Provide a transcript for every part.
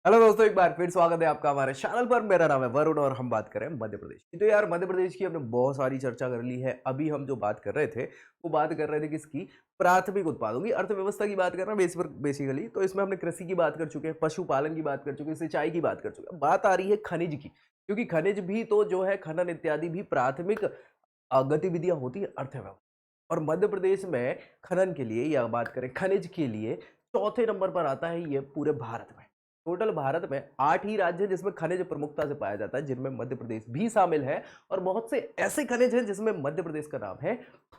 Hello दोस्तों, एक बार फिर स्वागत है आपका हमारे चैनल पर। मेरा नाम है वरुण और हम बात कर रहे हैं मध्य प्रदेश की। तो यार मध्य प्रदेश की हमने बहुत सारी चर्चा कर ली है। अभी हम जो बात कर रहे थे वो बात कर रहे थे किसकी? प्राथमिक उत्पादों की, अर्थव्यवस्था की बात कर रहे हैं बेसिकली। तो इसमें हमने कृषि की बात कर चुके हैं, पशुपालन की बात कर चुके हैं, सिंचाई की बात कर चुके हैं। बात आ रही है खनिज की, क्योंकि खनिज भी तो जो है खनन इत्यादि भी प्राथमिक गतिविधियां होती है अर्थव्यवस्था। और मध्य प्रदेश में खनन के लिए या बात करें खनिज के लिए चौथे नंबर पर आता है ये पूरे भारत में। टोटल भारत में 8 ही राज्य हैं जिसमें खनिज प्रमुखता से पाया जाता है, जिनमें मध्य प्रदेश भी शामिल है। और बहुत से ऐसे खनिज हैं जिसमें मध्य प्रदेश का नाम है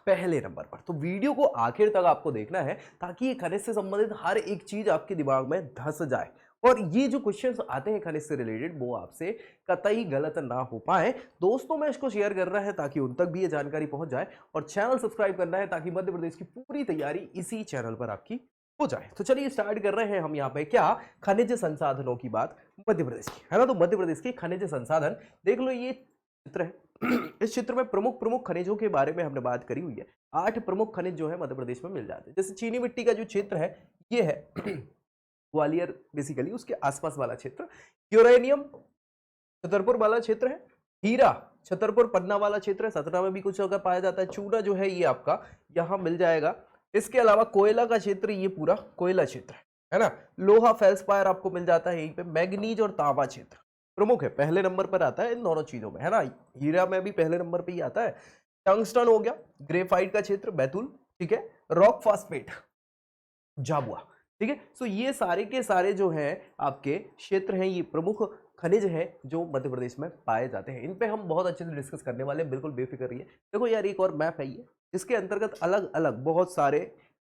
पहले नंबर पर। तो वीडियो को आखिर तक आपको देखना है ताकि ये खनिज से संबंधित हर एक चीज आपके दिमाग में धंस जाए और ये जो क्वेश्चंस आते हैं खनिज से रिलेटेड वो आपसे कतई गलत ना हो पाए। दोस्तों में इसको शेयर करना है ताकि उन तक भी ये जानकारी पहुंच जाए, और चैनल सब्सक्राइब करना है ताकि मध्य प्रदेश की पूरी तैयारी इसी चैनल पर आपकी हो जाए। तो चलिए स्टार्ट कर रहे हैं हम यहाँ पे क्या खनिज संसाधनों की बात मध्य प्रदेश की, है ना। तो मध्य प्रदेश के खनिज संसाधन देख लो, ये चित्र है। इस चित्र में प्रमुख प्रमुख खनिजों के बारे में हमने बात करी हुई है। 8 प्रमुख खनिज जो है मध्य प्रदेश में मिल जाते हैं। जैसे चीनी मिट्टी का जो क्षेत्र है ये है ग्वालियर, बेसिकली उसके आसपास वाला क्षेत्र। यूरेनियम छतरपुर वाला क्षेत्र है। हीरा छतरपुर पन्ना वाला क्षेत्र है, सतना में भी कुछ जगह पाया जाता है। चूना जो है ये आपका यहाँ मिल जाएगा। इसके अलावा कोयला का क्षेत्र, ये पूरा कोयला क्षेत्र है ना। लोहा फेल्सपायर आपको मिल जाता है यहीं पे। मैग्नीज और तांबा क्षेत्र प्रमुख है, पहले नंबर पर आता है इन दोनों चीजों में, है ना। हीरा में भी पहले नंबर पे ही आता है। टंगस्टन हो गया, ग्रेफाइट का क्षेत्र बैतूल, ठीक है। रॉक फास्फेट झाबुआ, ठीक है। सो ये सारे के सारे जो हैं आपके क्षेत्र हैं, ये प्रमुख खनिज हैं जो मध्य प्रदेश में पाए जाते हैं। इन पे हम बहुत अच्छे से डिस्कस करने वाले हैं, बिल्कुल बेफिक्र रहिए। देखो यार, एक और मैप है ये, जिसके अंतर्गत अलग अलग बहुत सारे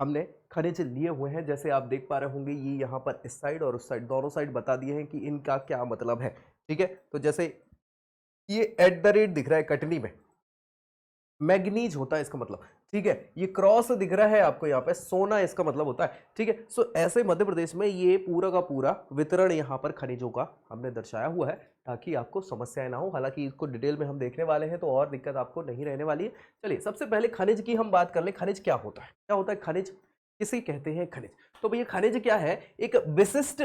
हमने खनिज लिए हुए हैं। जैसे आप देख पा रहे होंगे, ये यहाँ पर इस साइड और उस साइड दोनों साइड बता दिए हैं कि इनका क्या मतलब है, ठीक है। तो जैसे ये @ दिख रहा है कटनी में, मैग्नीज होता है इसका मतलब, ठीक है। ये क्रॉस दिख रहा है आपको यहाँ पे, सोना इसका मतलब होता है, ठीक है। सो ऐसे मध्य प्रदेश में ये पूरा का पूरा वितरण यहाँ पर खनिजों का हमने दर्शाया हुआ है ताकि आपको समस्याएं ना हो। हालांकि इसको डिटेल में हम देखने वाले हैं तो और दिक्कत आपको नहीं रहने वाली है। चलिए सबसे पहले खनिज की हम बात कर ले। खनिज क्या होता है, क्या होता है खनिज, किसे कहते हैं खनिज? तो भैया खनिज क्या है? एक विशिष्ट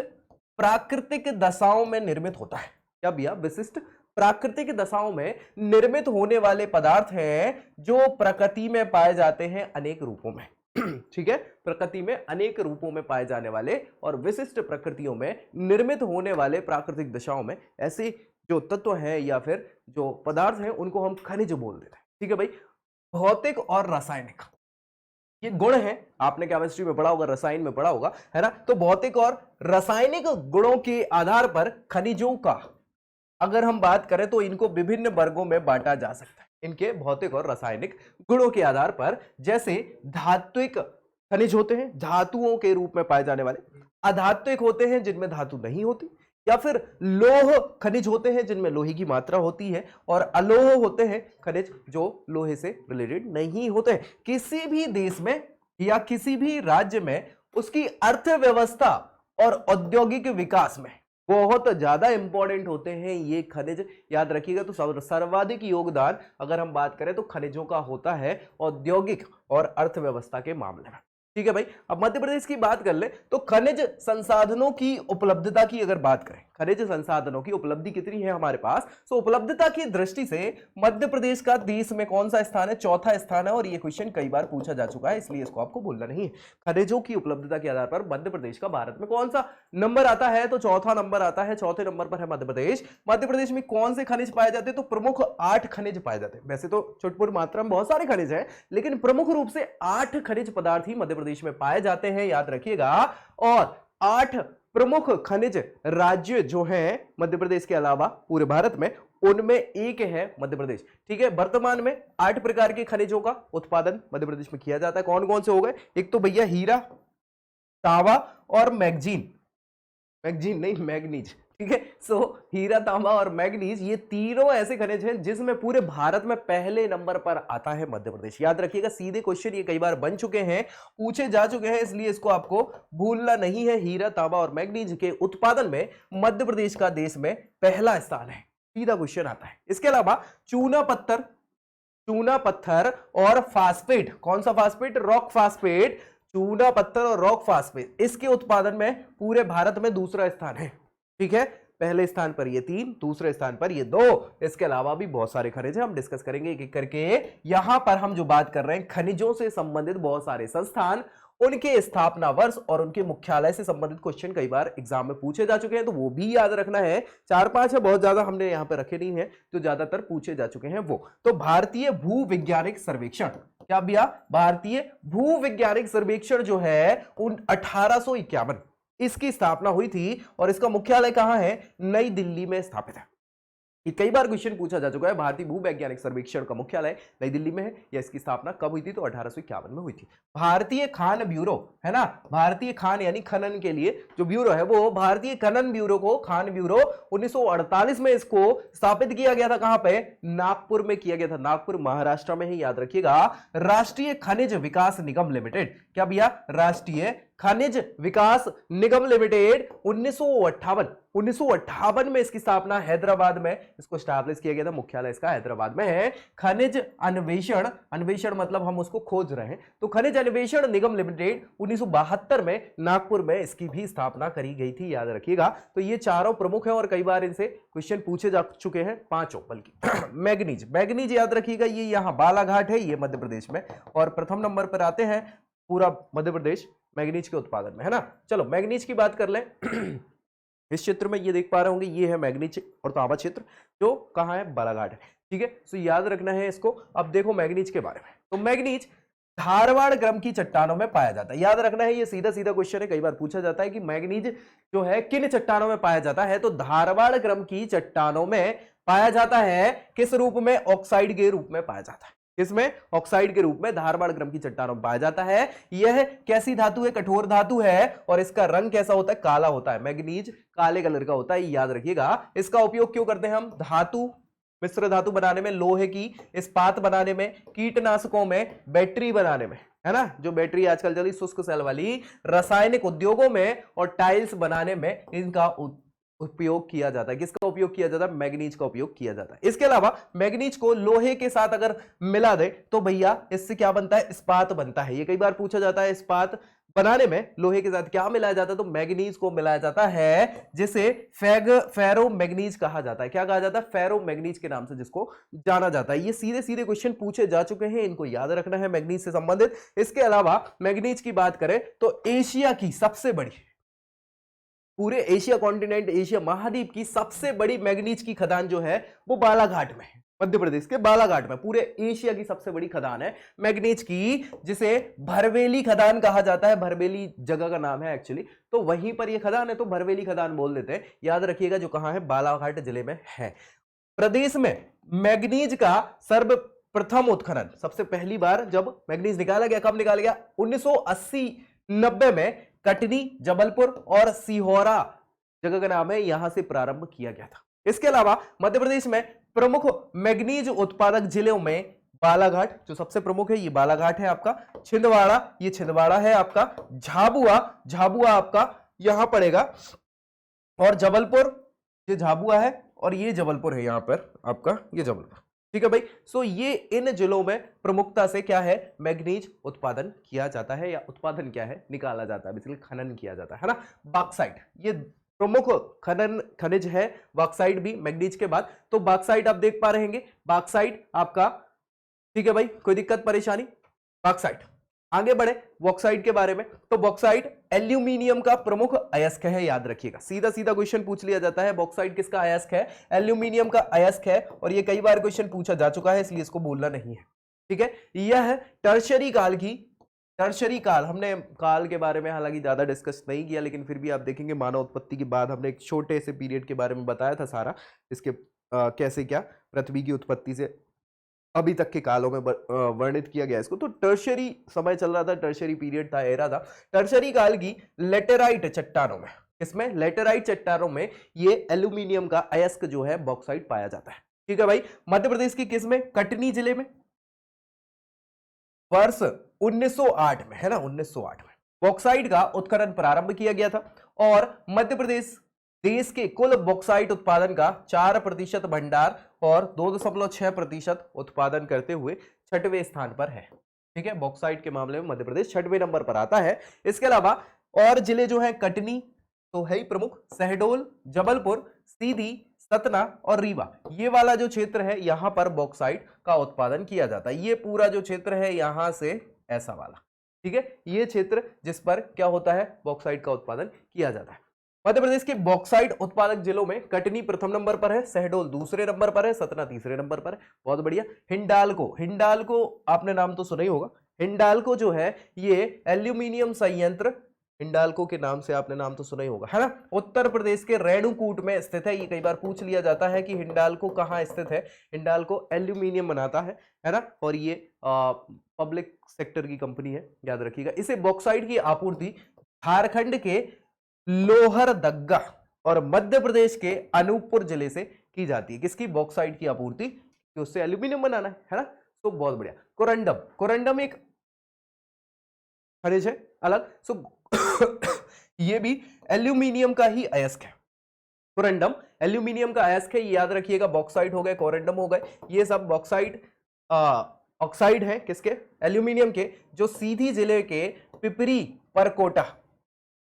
प्राकृतिक दशाओं में निर्मित होता है। क्या भैया? विशिष्ट प्राकृतिक दशाओं में निर्मित होने वाले पदार्थ हैं जो प्रकृति में पाए जाते हैं अनेक रूपों में ठीक है। प्रकृति में अनेक रूपों में पाए जाने वाले और विशिष्ट प्रकृतियों में निर्मित होने वाले प्राकृतिक दशाओं में ऐसे जो तत्व हैं या फिर जो पदार्थ हैं उनको हम खनिज बोल देते हैं, ठीक है भाई। भौतिक और रासायनिक ये गुण है, आपने केमिस्ट्री में पढ़ा होगा, रसायन में पढ़ा होगा, है ना। तो भौतिक और रासायनिक गुणों के आधार पर खनिजों का अगर हम बात करें तो इनको विभिन्न वर्गों में बांटा जा सकता है, इनके भौतिक और रासायनिक गुणों के आधार पर। जैसे धात्विक खनिज होते हैं, धातुओं के रूप में पाए जाने वाले। अधात्विक होते हैं जिनमें धातु नहीं होती, या फिर लोह खनिज होते हैं जिनमें लोहे की मात्रा होती है, और अलोह होते हैं खनिज जो लोहे से रिलेटेड नहीं होते हैं। किसी भी देश में या किसी भी राज्य में उसकी अर्थव्यवस्था और औद्योगिक विकास में बहुत ज्यादा इंपॉर्टेंट होते हैं ये खनिज, याद रखिएगा। तो सर्वाधिक योगदान अगर हम बात करें तो खनिजों का होता है औद्योगिक और अर्थव्यवस्था के मामले में, ठीक है भाई। अब मध्य प्रदेश की बात कर ले तो खनिज संसाधनों की उपलब्धता की अगर बात करें, खनिज संसाधनों की उपलब्धि कितनी है हमारे पास, तो उपलब्धता की दृष्टि से मध्य प्रदेश का देश में कौन सा स्थान है? चौथा स्थान है। और ये क्वेश्चन कई बार पूछा जा चुका है, इसलिए इसको आपको भूलना नहीं है। खनिजों की उपलब्धता के आधार पर मध्य प्रदेश का भारत में कौन सा नंबर आता है? तो चौथा नंबर आता है। चौथे नंबर पर है मध्य प्रदेश। मध्य प्रदेश में कौन से खनिज पाए जाते हैं? तो प्रमुख 8 खनिज पाए जाते हैं। वैसे तो छोटपुर मात्रा में बहुत सारे खनिज हैं, लेकिन प्रमुख रूप से 8 खनिज पदार्थ ही मध्य प्रदेश में पाए जाते हैं, याद रखिएगा। और 8 प्रमुख खनिज राज्य जो हैं मध्य प्रदेश के अलावा पूरे भारत में, उनमें एक है मध्य प्रदेश, ठीक है। वर्तमान में 8 प्रकार के खनिजों का उत्पादन मध्य प्रदेश में किया जाता है। कौन कौन से हो गए? एक तो भैया हीरा, तांबा और मैग्नीज नहीं, मैग्नीज, ठीक है। सो हीरा, तांबा और मैग्नीज ये तीनों ऐसे खनिज हैं जिसमें पूरे भारत में पहले नंबर पर आता है मध्य प्रदेश। याद रखिएगा, सीधे क्वेश्चन ये कई बार बन चुके हैं, पूछे जा चुके हैं, इसलिए इसको आपको भूलना नहीं है। हीरा, तांबा और मैग्नीज के उत्पादन में मध्य प्रदेश का देश में पहला स्थान है, सीधा क्वेश्चन आता है। इसके अलावा चूना पत्थर और फास्फेट, कौन सा फास्फेट? Rock phosphate. चूना पत्थर और रॉक फास्फेट, इसके उत्पादन में पूरे भारत में दूसरा स्थान है। ठीक है, पहले स्थान पर ये 3, दूसरे स्थान पर ये 2। इसके अलावा भी बहुत सारे खनिज हैं, हम डिस्कस करेंगे एक एक करके। यहां पर हम जो बात कर रहे हैं खनिजों से संबंधित बहुत सारे संस्थान, उनके स्थापना वर्ष और उनके मुख्यालय से संबंधित क्वेश्चन कई बार एग्जाम में पूछे जा चुके हैं, तो वो भी याद रखना है। 4-5 है, बहुत ज्यादा हमने यहां पे रखे नहीं है, जो ज्यादातर पूछे जा चुके हैं वो। तो भारतीय भूविज्ञानिक सर्वेक्षण, क्या भैया, भारतीय भूविज्ञानिक सर्वेक्षण जो है उन 1851 इसकी स्थापना हुई थी, और इसका मुख्यालय कहां है, नई दिल्ली में स्थापित है। ये कई बार क्वेश्चन पूछा जा चुका है, भारतीय भूवैज्ञानिक सर्वेक्षण का मुख्यालय नई दिल्ली में है, या इसकी स्थापना कब हुई थी, तो 1851 में हुई थी। भारतीय खान ब्यूरो है ना, भारतीय खान यानी खनन के लिए जो ब्यूरो है, वो भारतीय खनन ब्यूरो को खान ब्यूरो 1948 में इसको स्थापित किया गया था। कहां पे, नागपुर में किया गया था, नागपुर महाराष्ट्र में ही, याद रखिएगा। राष्ट्रीय खनिज विकास निगम लिमिटेड, क्या भैया, राष्ट्रीय खनिज विकास निगम लिमिटेड 1958 में इसकी स्थापना हैदराबाद में इसको स्टैब्लिश किया गया था, मुख्यालय इसका हैदराबाद में है। खनिज अन्वेषण, अन्वेषण मतलब हम उसको खोज रहे हैं, तो खनिज अन्वेषण निगम लिमिटेड 1972 में नागपुर में इसकी भी स्थापना करी गई थी, याद रखिएगा। तो ये चारों प्रमुख है और कई बार इनसे क्वेश्चन पूछे जा चुके हैं, पांचों बल्कि। मैग्नीज, मैग्नीज याद रखिएगा, ये यहां बालाघाट है, ये मध्य प्रदेश में, और प्रथम नंबर पर आते हैं पूरा मध्य प्रदेश मैग्नीज के उत्पादन में, है ना। चलो मैग्नीज की बात कर लें। इस क्षेत्र में ये देख पा रहे होंगे, ये है मैग्नीज और तांबा क्षेत्र, जो कहां है, बालाघाट है, ठीक है। तो याद रखना है इसको। अब देखो मैग्नीज के बारे में, तो मैग्नीज धारवाड़ क्रम की चट्टानों में पाया जाता है, याद रखना है, ये सीधा सीधा क्वेश्चन है, कई बार पूछा जाता है कि मैग्नीज जो है किन चट्टानों में पाया जाता है, तो धारवाड़ क्रम की चट्टानों में पाया जाता है। किस रूप में, ऑक्साइड के रूप में पाया जाता है, इसमें ऑक्साइड के रूप में धारवाड़ क्रम की चट्टानों में पाया जाता है। यह कैसी धातु है, कठोर धातु है, और इसका रंग कैसा होता है, काला होता है। मैग्नीज काले कलर का होता है, याद रखिएगा। इसका उपयोग क्यों करते हैं हम, धातु, मिश्र धातु बनाने में, लोहे की इस्पात बनाने में, कीटनाशकों में, बैटरी बनाने में, है ना, जो बैटरी आजकल चली शुष्क सेल वाली, रासायनिक उद्योगों में और टाइल्स बनाने में इनका उपयोग किया जाता है। किसका उपयोग किया जाता है, मैग्नीज का उपयोग किया जाता है। इसके अलावा मैग्नीज को लोहे के साथ अगर मिला दे तो भैया इससे क्या बनता है, इस्पात बनता है। ये कई बार पूछा जाता है, इस्पात बनाने में लोहे के साथ क्या मिलाया जाता है, तो मैग्नीज को मिलाया जाता है, जिसे फेरो मैग्नीज कहा जाता है। क्या कहा जाता है, फेरो मैग्नीज के नाम से जिसको जाना जाता है। ये सीधे सीधे क्वेश्चन पूछे जा चुके हैं, इनको याद रखना है मैग्नीज से संबंधित। इसके अलावा मैग्नीज की बात करें तो एशिया की सबसे बड़ी, पूरे एशिया कॉन्टिनेंट, एशिया महाद्वीप की सबसे बड़ी मैग्नीज की खदान जो है वो बालाघाट में है, मध्य प्रदेश के बालाघाट में। पूरे एशिया की सबसे बड़ी खदान है मैग्नीज की, जिसे भरवेली खदान कहा जाता है। भरवेली जगह का नाम है एक्चुअली, तो वहीं पर ये खदान है, तो भरवेली खदान बोल देते हैं, याद रखिएगा, जो कहां है, बालाघाट जिले में है। प्रदेश में मैग्नीज का सर्वप्रथम उत्खनन, सबसे पहली बार जब मैग्नीज निकाला गया, कब निकाला गया, 1980-90 में कटनी, जबलपुर और सिहोरा जगह का नाम है, यहां से प्रारंभ किया गया था। इसके अलावा मध्य प्रदेश में प्रमुख मैग्नीज उत्पादक जिलों में बालाघाट जो सबसे प्रमुख है, ये बालाघाट है आपका, छिंदवाड़ा, ये छिंदवाड़ा है आपका, झाबुआ, झाबुआ आपका यहां पड़ेगा, और जबलपुर, ये झाबुआ है, और ये जबलपुर है यहां पर आपका, ये जबलपुर, ठीक है भाई। सो ये इन जिलों में प्रमुखता से क्या है, मैग्नीज उत्पादन किया जाता है, या उत्पादन क्या है, निकाला जाता है, बेसिकली खनन किया जाता है ना। बॉक्साइट, ये प्रमुख खनन खनिज है, बॉक्साइट भी मैग्नीज के बाद। तो बॉक्साइट आप देख पा रहे हैं, बॉक्साइट आपका, ठीक है भाई, कोई दिक्कत परेशानी, बॉक्साइट। आगे बढ़े बॉक्साइट के बारे में, तो बॉक्साइट एल्यूमिनियम का प्रमुख अयस्क है, याद रखिएगा। सीधा सीधा क्वेश्चन पूछ लिया जाता है, बॉक्साइट किसका अयस्क है, एल्यूमिनियम का अयस्क है, और ये कई बार क्वेश्चन पूछा जा चुका है, इसलिए इसको बोलना नहीं है, ठीक है। यह टर्शरी काल की, टर्शरी काल, हमने काल के बारे में हालांकि ज्यादा डिस्कस नहीं किया, लेकिन फिर भी आप देखेंगे मानव उत्पत्ति के बाद हमने एक छोटे से पीरियड के बारे में बताया था सारा, इसके कैसे क्या पृथ्वी की उत्पत्ति से अभी तक के कालों में वर्णित किया गया इसको। तो टर्शरी समय चल रहा था, टर्शरी पीरियड था, एरा था। टर्शरी काल की लेटेराइट चट्टानों में, इसमें लेटेराइट चट्टानों में ये एल्यूमिनियम का अयस्क जो है बॉक्साइट पाया जाता है, ठीक है भाई। मध्य प्रदेश की किस में, कटनी जिले में, वर्ष 1908 में, है ना, 1908 में बॉक्साइट का उत्खनन प्रारंभ किया गया था, और मध्य प्रदेश देश के कुल बॉक्साइट उत्पादन का 4% भंडार और 2.6% उत्पादन करते हुए 6वें स्थान पर है, ठीक है। बॉक्साइट के मामले में मध्य प्रदेश 6वें नंबर पर आता है। इसके अलावा और जिले जो हैं, कटनी, तो है ही प्रमुख, शहडोल, जबलपुर, सीधी, सतना और रीवा, ये वाला जो क्षेत्र है यहां पर बॉक्साइट का उत्पादन किया जाता है। ये पूरा जो क्षेत्र है यहां से ऐसा वाला, ठीक है, ये क्षेत्र जिस पर क्या होता है, बॉक्साइट का उत्पादन किया जाता है। मध्य प्रदेश के बॉक्साइट उत्पादक जिलों में कटनी प्रथम नंबर पर है, शहडोल दूसरे नंबर पर है, सतना तीसरे नंबर पर है। बहुत बढ़िया। हिंडाल्को आपने नाम तो सुना ही होगा। हिंडाल्को जो है ये एल्यूमिनियम संयंत्र, हिंडाल्को के नाम से आपने नाम तो सुना ही होगा, है ना, उत्तर प्रदेश के रेणुकूट में स्थित है। ये कई बार पूछ लिया जाता है कि हिंडाल्को कहाँ स्थित है। हिंडाल्को एल्यूमिनियम बनाता है ना, और ये पब्लिक सेक्टर की कंपनी है, याद रखिएगा। इसे बॉक्साइट की आपूर्ति झारखंड के लोहरदग्गा और मध्य प्रदेश के अनूपपुर जिले से की जाती है। किसकी, बॉक्साइट की आपूर्ति, कि उससे एल्यूमिनियम बनाना है ना। तो बहुत बढ़िया। कोरंडम एक खनिज है अलग, ये भी एल्यूमिनियम का ही अयस्क है। कोरंडम एल्यूमिनियम का अयस्क है, ये याद रखिएगा। बॉक्साइट हो गए, कोरंडम हो गए, ये सब बॉक्साइट ऑक्साइड है किसके, एल्यूमिनियम के, जो सीधी जिले के पिपरी परकोटा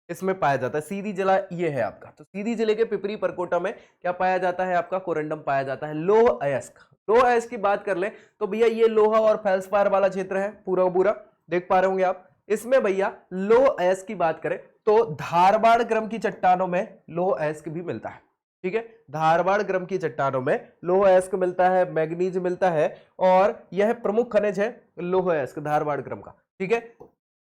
इसमें पाया जाता है। सीधी जिला ये है आपका, तो सीधी जिले के पिपरी परकोटा में क्या पाया जाता है, आपका कोरंडम पाया जाता है। लोह अयस्क, लोह अयस्क की बात कर ले तो भैया ये लोहा और फेल्सपार वाला क्षेत्र है पूरा पूरा, देख पा रहे होंगे आप। इसमें भैया लोह अयस्क की बात करें तो धारवाड़ क्रम की चट्टानों में लोह अयस्क भी मिलता है, ठीक है। धारवाड़ क्रम की चट्टानों में लोह अयस्क मिलता है, मैग्नीज मिलता है, और यह प्रमुख खनिज है लोह अयस्क धारवाड़ क्रम का, ठीक है।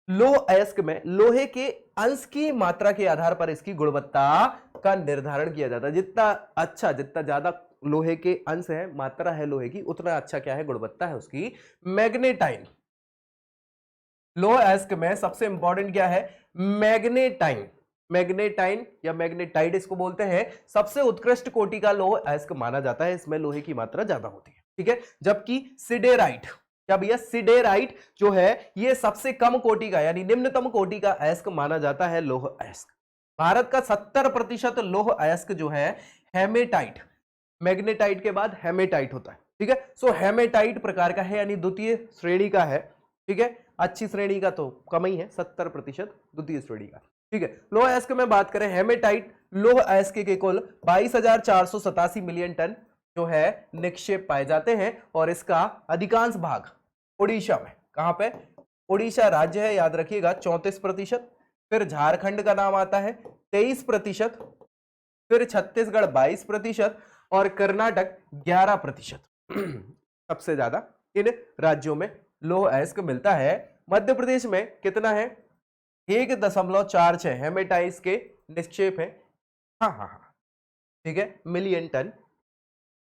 लोह अयस्क में लोहे के अंश की मात्रा के आधार पर इसकी गुणवत्ता का निर्धारण किया जाता है। जितना अच्छा, जितना ज्यादा लोहे के अंश है, मात्रा है लोहे की, उतना अच्छा क्या है, गुणवत्ता है उसकी। मैग्नेटाइन, लोह अयस्क में सबसे इंपॉर्टेंट क्या है, मैग्नेटाइन। मैग्नेटाइन या मैग्नेटाइड इसको बोलते हैं, सबसे उत्कृष्ट कोटि का लोह अयस्क माना जाता है। इसमें लोहे की मात्रा ज्यादा होती है, ठीक है। जबकि सिडेराइट, क्या भैया, सिडेराइट जो है ये सबसे कम कोटि का यानी निम्नतम कोटि का अयस्क माना जाता है, लोह अयस्क। भारत का 70% लोह अयस्क जो है हेमेटाइट, मैग्नेटाइट के बाद हेमेटाइट होता है, ठीक है। सो हेमेटाइट प्रकार का है, यानी द्वितीय श्रेणी का है, ठीक है। अच्छी श्रेणी का तो कम ही है, 70% द्वितीय श्रेणी का, ठीक है। लोह अयस्क में बात करें, हेमेटाइट लोह अयस्क के कुल 22,487 मिलियन टन जो है निक्षेप पाए जाते हैं, और इसका अधिकांश भाग उड़ीसा में, कहां पे, उड़ीसा राज्य है, याद रखिएगा 34%, फिर झारखंड का नाम आता है 23%, फिर छत्तीसगढ़ 22% और कर्नाटक 11%। सबसे ज्यादा इन राज्यों में लोह अयस्क मिलता है। मध्य प्रदेश में कितना है, 1.46 हेमेटाइट्स के निक्षेप है, हाँ, ठीक है, मिलियन टन।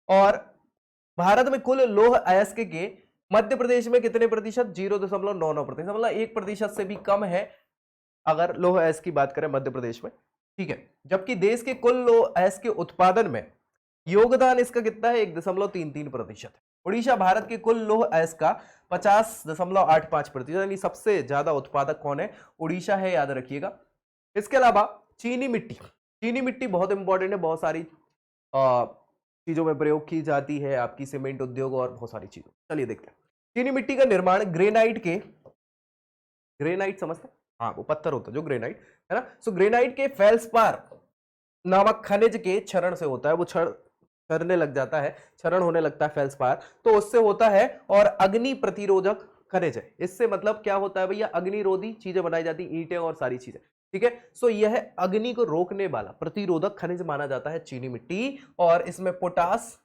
और भारत में कुल लोह अयस्क के मध्य प्रदेश में कितने प्रतिशत, 0.99%, मतलब 1% से भी कम है अगर लोह अयस्क की बात करें मध्य प्रदेश में, ठीक है। जबकि देश के कुल लोह अयस्क के उत्पादन में योगदान इसका कितना है, 1.33% है। उड़ीसा भारत के कुल लोह अयस्क का 50.85%, यानी सबसे ज्यादा उत्पादक कौन है, उड़ीसा है, याद रखिएगा। इसके अलावा चीनी मिट्टी, चीनी मिट्टी बहुत इंपॉर्टेंट है, बहुत सारी चीजों में प्रयोग की जाती है, आपकी सीमेंट उद्योग और बहुत सारी चीजों। चलिए देखते हैं। चीनी मिट्टी का निर्माण ग्रेनाइट समझते हैं, हाँ वो पत्थर होता है जो ग्रेनाइट है ना। सो ग्रेनाइट के फेल्सपार नामक खनिज के क्षरण से होता है, वो क्षरण लग जाता है, क्षरण होने लगता है फेल्सपार, तो उससे होता है। और अग्नि प्रतिरोधक खनिज है, इससे मतलब क्या होता है भैया, अग्निरोधी चीजें बनाई जाती, ईंटें और सारी चीजें, ठीक है। सो यह अग्नि को रोकने वाला प्रतिरोधक खनिज माना जाता है चीनी मिट्टी, और इसमें पोटास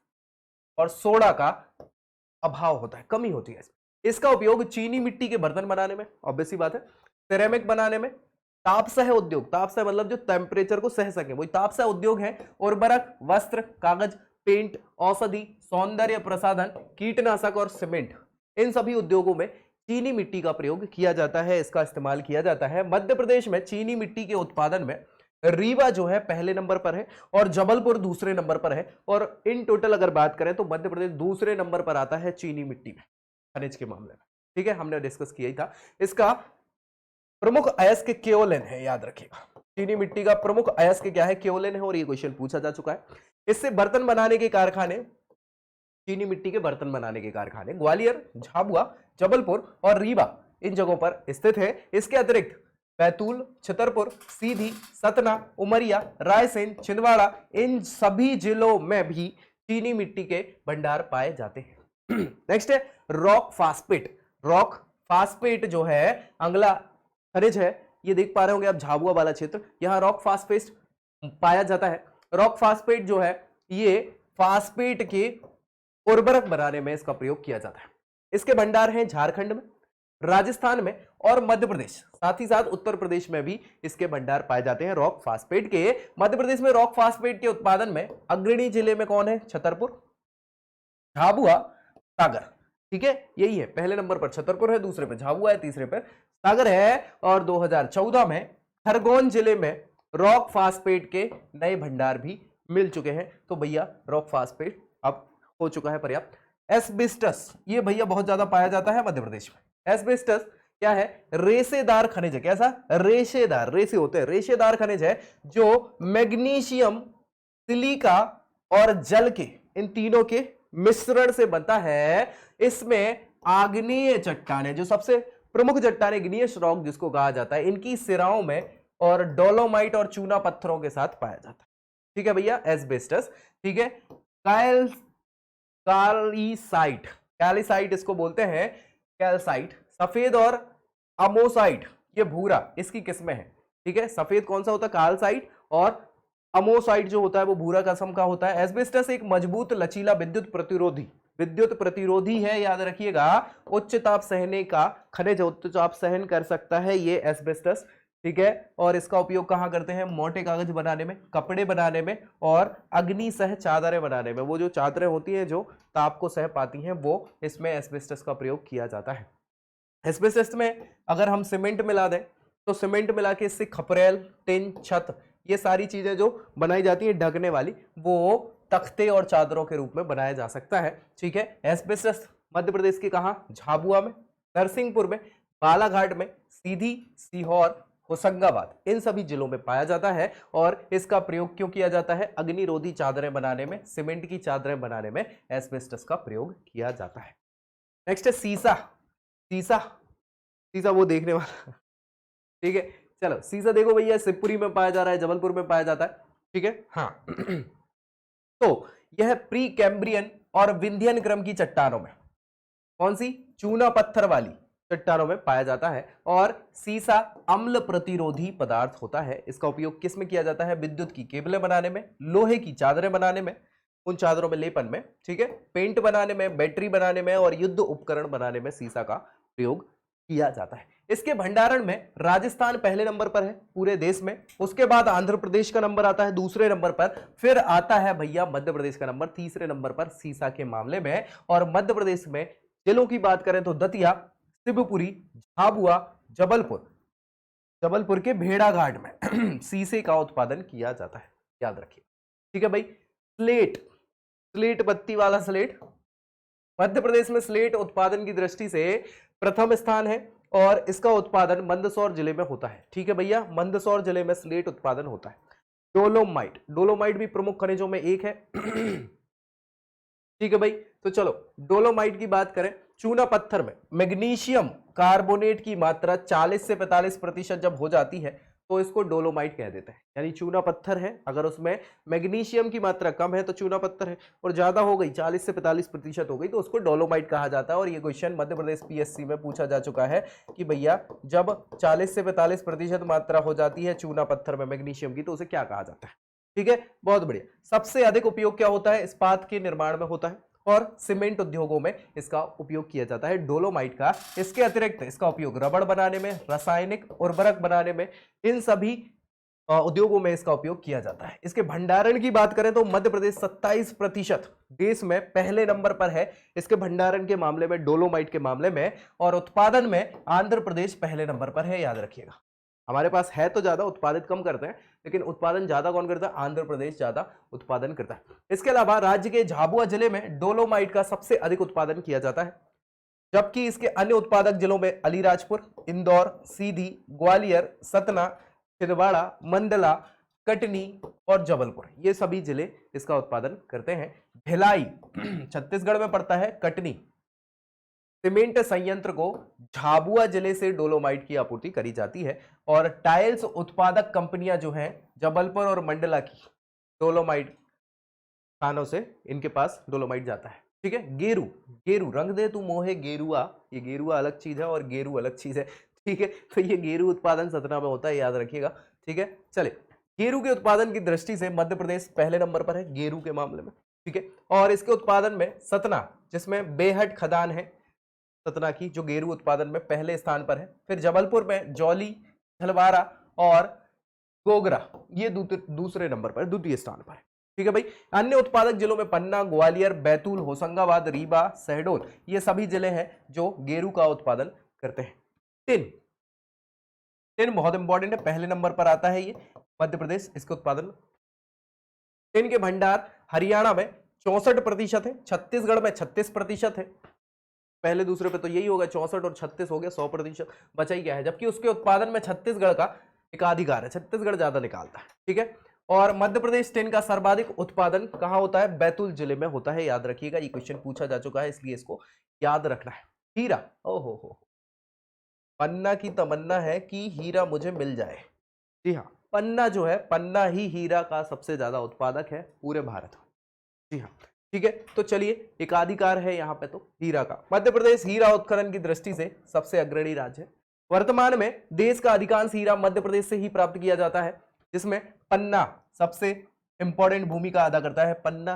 और सोडा का अभाव होता है, कमी होती है। इसका उपयोग चीनी मिट्टी के बर्तन बनाने में, ऑब्वियस सी बात है, सिरेमिक बनाने में, तापसह उद्योग, तापसह मतलब जो टेम्परेचर को सह सके, वही तापसह उद्योग है, उर्वरक, वस्त्र, कागज, पेंट, औषधि, सौंदर्य प्रसाधन, कीटनाशक और सीमेंट, इन सभी उद्योगों में चीनी मिट्टी का प्रयोग किया जाता है, इसका इस्तेमाल किया जाता है। मध्य प्रदेश में चीनी मिट्टी के उत्पादन में रीवा जो है पहले नंबर पर है और जबलपुर दूसरे नंबर पर है, और इन टोटल अगर बात करें तो मध्य प्रदेश दूसरे नंबर पर आता है चीनी मिट्टी में, खनिज के मामले में, ठीक है, हमने डिस्कस किया ही था। इसका प्रमुख अयस्क केओलिन है, याद रखिएगा। चीनी मिट्टी का प्रमुख अयस्क क्या है, केओलिन है, और ये क्वेश्चन पूछा जा चुका है। इससे बर्तन बनाने के कारखाने, चीनी मिट्टी के बर्तन बनाने के कारखाने ग्वालियर, झाबुआ, जबलपुर और रीवा इन जगहों पर स्थित है। इसके अतिरिक्त बैतूल, छतरपुर, सीधी, सतना, उमरिया, रायसेन, छिंदवाड़ा, इन सभी जिलों में भी चीनी मिट्टी के भंडार पाए जाते हैं। नेक्स्ट है रॉक फास्फेट। रॉक फास्फेट जो है अगला खनिज है, ये देख पा रहे होंगे आप झाबुआ वाला क्षेत्र, यहां रॉक फास्फेट पाया जाता है। रॉक फास्फेट जो है ये फास्फेट के उर्वरक बनाने में इसका प्रयोग किया जाता है। इसके भंडार हैं झारखंड में, राजस्थान में और मध्य प्रदेश, साथ ही साथ उत्तर प्रदेश में भी इसके भंडार पाए जाते हैं रॉक फास्फेट के। मध्य प्रदेश में रॉक फास्फेट के उत्पादन में अग्रणी जिले में कौन है? छतरपुर, झाबुआ, सागर। ठीक है, यही है, पहले नंबर पर छतरपुर है, दूसरे पे झाबुआ है, तीसरे पर सागर है। और 2014 में खरगोन जिले में रॉक फास्फेट के नए भंडार भी मिल चुके हैं। तो भैया रॉक फास्फेट अब हो चुका है पर्याप्त। एस्बेस्टस, ये भैया बहुत ज्यादा पाया जाता है मध्य प्रदेश में। एस्बेस्टस क्या है? रेशेदार खनिज है। कैसा? रेशेदार, रेशे होते हैं, रेशेदार खनिज है जो मैग्नीशियम, सिलिका और जल के, इन तीनों के मिश्रण से बनता है। इसमें आग्नेय चट्टानें, जो सबसे प्रमुख चट्टानें, इग्नियस रॉक जिसको कहा जाता है, इनकी सिराओं में और डोलोमाइट और चूना पत्थरों के साथ पाया जाता है। ठीक है भैया, एस्बेस्टस। ठीक है, कैल्साइट, कैल्साइट इसको बोलते हैं, कैल्साइट। सफेद और अमोसाइट, ये भूरा, इसकी किस्में हैं। ठीक है, सफेद कौन सा होता है? कैल्साइट, और अमोसाइट जो होता है वो भूरा किस्म का होता है। एस्बेस्टस एक मजबूत, लचीला, विद्युत प्रतिरोधी है, याद रखिएगा। उच्च ताप सहने का खनिज, उच्च ताप सहन कर सकता है ये एस्बेस्टस। ठीक है, और इसका उपयोग कहां करते हैं? मोटे कागज बनाने में, कपड़े बनाने में और अग्नि सह चादरें बनाने में। वो जो चादरें होती हैं जो ताप को सह पाती हैं, वो इसमें एस्बेस्टस का प्रयोग किया जाता है। एस्बेस्टस में अगर हम सीमेंट मिला दें तो सीमेंट मिला के इससे खपरेल, टिन, छत, ये सारी चीजें जो बनाई जाती हैं ढकने वाली, वो तख्ते और चादरों के रूप में बनाया जा सकता है। ठीक है, एस्बेस्टस मध्य प्रदेश के कहां? झाबुआ में, नरसिंहपुर में, बालाघाट में, सीधी, सीहोर, होशंगाबाद, इन सभी जिलों में पाया जाता है। और इसका प्रयोग क्यों किया जाता है? अग्निरोधी चादरें बनाने में, सीमेंट की चादरें बनाने में एस्बेस्टस का प्रयोग किया जाता है। नेक्स्ट है सीसा। सीसा, सीसा वो देखने वाला। ठीक है, चलो सीसा देखो भैया, शिवपुरी में पाया जा रहा है, जबलपुर में पाया जाता है। ठीक है, हाँ। तो यह प्री कैम्ब्रियन और विंध्यन क्रम की चट्टानों में, कौन सी? चूना पत्थर वाली चट्टानों में पाया जाता है। और सीसा अम्ल प्रतिरोधी पदार्थ होता है। इसका उपयोग किस में किया जाता है? विद्युत की केबलें बनाने में, लोहे की चादरें बनाने में, उन चादरों में लेपन में, ठीक है, पेंट बनाने में, बैटरी बनाने में और युद्ध उपकरण बनाने में सीसा का प्रयोग किया जाता है। इसके भंडारण में राजस्थान पहले नंबर पर है पूरे देश में, उसके बाद आंध्र प्रदेश का नंबर आता है दूसरे नंबर पर, फिर आता है भैया मध्य प्रदेश का नंबर तीसरे नंबर पर सीसा के मामले में। और मध्य प्रदेश में जिलों की बात करें तो दतिया, शिवपुरी, झाबुआ, जबलपुर, जबलपुर के भेड़ाघाट में सीसे का उत्पादन किया जाता है, याद रखिए। ठीक है भाई, स्लेट, स्लेट बत्ती वाला स्लेट, मध्य प्रदेश में स्लेट उत्पादन की दृष्टि से प्रथम स्थान है और इसका उत्पादन मंदसौर जिले में होता है। ठीक है भैया, मंदसौर जिले में स्लेट उत्पादन होता है। डोलोमाइट, डोलोमाइट भी प्रमुख खनिजों में एक है। ठीक है भाई, तो चलो डोलोमाइट की बात करें, चूना पत्थर में मैग्नीशियम कार्बोनेट की मात्रा 40 से 45% जब हो जाती है तो इसको डोलोमाइट कह देते हैं। यानी चूना पत्थर है, अगर उसमें मैग्नीशियम की मात्रा कम है तो चूना पत्थर है, और ज्यादा हो गई 40 से 45% हो गई तो उसको डोलोमाइट कहा जाता है। और ये क्वेश्चन मध्य प्रदेश पीएससी में पूछा जा चुका है कि भैया जब 40 से 45% मात्रा हो जाती है चूना पत्थर में मैग्नीशियम की तो उसे क्या कहा जाता है। ठीक है, बहुत बढ़िया। सबसे अधिक उपयोग क्या होता है? इस्पात के निर्माण में होता है और सीमेंट उद्योगों में इसका उपयोग किया जाता है डोलोमाइट का। इसके अतिरिक्त इसका उपयोग रबड़ बनाने में, रासायनिक उर्वरक बनाने में, इन सभी उद्योगों में इसका उपयोग किया जाता है। इसके भंडारण की बात करें तो मध्य प्रदेश 27% देश में पहले नंबर पर है इसके भंडारण के मामले में, डोलोमाइट के मामले में। और उत्पादन में आंध्र प्रदेश पहले नंबर पर है, याद रखिएगा। हमारे पास है तो ज्यादा, उत्पादित कम करते हैं, लेकिन उत्पादन ज्यादा कौन करता है? आंध्र प्रदेश ज्यादा उत्पादन करता है। इसके अलावा राज्य के झाबुआ जिले में डोलोमाइट का सबसे अधिक उत्पादन किया जाता है, जबकि इसके अन्य उत्पादक जिलों में अलीराजपुर, इंदौर, सीधी, ग्वालियर, सतना, छिंदवाड़ा, मंडला, कटनी और जबलपुर, ये सभी जिले इसका उत्पादन करते हैं। भिलाई छत्तीसगढ़ में पड़ता है, कटनी सीमेंट संयंत्र को झाबुआ जिले से डोलोमाइट की आपूर्ति करी जाती है और टाइल्स उत्पादक कंपनियां जो हैं जबलपुर और मंडला की डोलोमाइट खानों से इनके पास डोलोमाइट जाता है। ठीक है, गेरू, गेरू रंग दे तू मोहे गेरुआ, ये गेरुआ अलग चीज है और गेरू अलग चीज है। ठीक है, तो ये गेरू उत्पादन सतना में होता है, याद रखिएगा। ठीक है, चले, गेरू के उत्पादन की दृष्टि से मध्य प्रदेश पहले नंबर पर है गेरू के मामले में। ठीक है, और इसके उत्पादन में सतना, जिसमें बेहट खदान है सतना की, जो गेरू उत्पादन में पहले स्थान पर है। फिर जबलपुर में जौली, झलवारा और गोगरा, ये दूसरे नंबर पर, द्वितीय स्थान पर है। ठीक है भाई, अन्य उत्पादक जिलों में पन्ना, ग्वालियर, बैतूल, होशंगाबाद, रीवा, शहडोल, ये सभी जिले हैं जो गेरू का उत्पादन करते हैं। टिन, टिन बहुत इंपॉर्टेंट है, पहले नंबर पर आता है ये मध्य प्रदेश इसके उत्पादन में। टिन के भंडार हरियाणा में 64% है, छत्तीसगढ़ में 36% है। पहले दूसरे पे तो यही होगा, 64 और 36 हो गया, 100%, बचा ही क्या है। जबकि उसके उत्पादन में छत्तीसगढ़ का एकाधिकार है, छत्तीसगढ़ ज्यादा निकालता है। ठीक है, और मध्य प्रदेश टिन का सर्वाधिक उत्पादन कहां होता है? बैतूल जिले में होता है, याद रखिएगा, ये क्वेश्चन पूछा जा चुका है इसलिए इसको याद रखना है। हीरा, ओहो हो, पन्ना की तमन्ना है कि हीरा मुझे मिल जाए। जी हाँ, पन्ना जो है, पन्ना ही हीरा का सबसे ज्यादा उत्पादक है पूरे भारत में। जी हाँ, ठीक है, तो चलिए, एकाधिकार है यहाँ पे तो हीरा का। मध्य प्रदेश हीरा उत्खनन की दृष्टि से सबसे अग्रणी राज्य है। वर्तमान में देश का अधिकांश हीरा मध्य प्रदेश से ही प्राप्त किया जाता है, जिसमें पन्ना सबसे इंपॉर्टेंट भूमिका अदा करता है। पन्ना,